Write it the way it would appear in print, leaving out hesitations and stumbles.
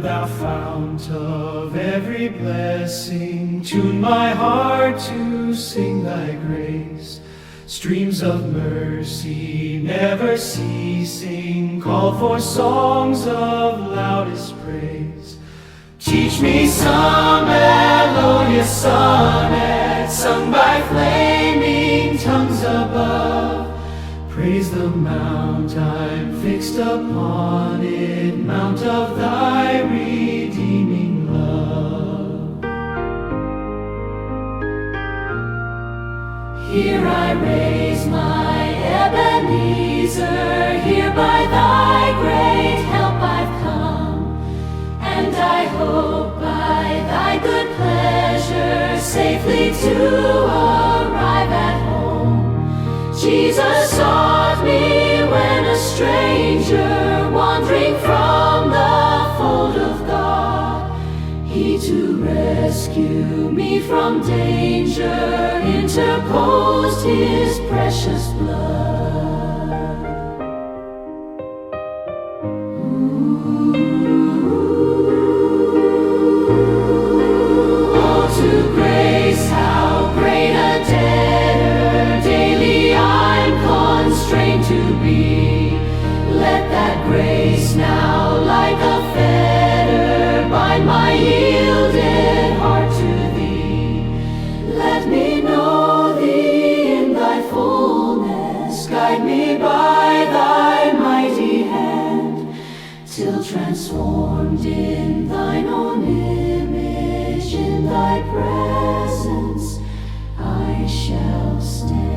thou fount of every blessing, tune my heart to sing thy grace. Streams of mercy never ceasing, call for songs of loudest praise. Teach me some melodious sonnet, sung by flaming tongues above. Praise the mount I'm fixed upon it, mount of thy redeeming love. Here I raise my Ebenezer, here by thy great help I've come, and I hope by thy good pleasure safely to arrive at home. Jesus sought me when a stranger, wandering from the fold of God. He to rescue me from danger interposed his precious blood. Oh, to grace, how great a debtor daily I'm constrained to be. Let that grace now like a fetter bind my yielded heart to thee. Let me know thee in thy fullness, guide me by thy mighty hand, till transformed in thine own image, in thy presence I shall stand.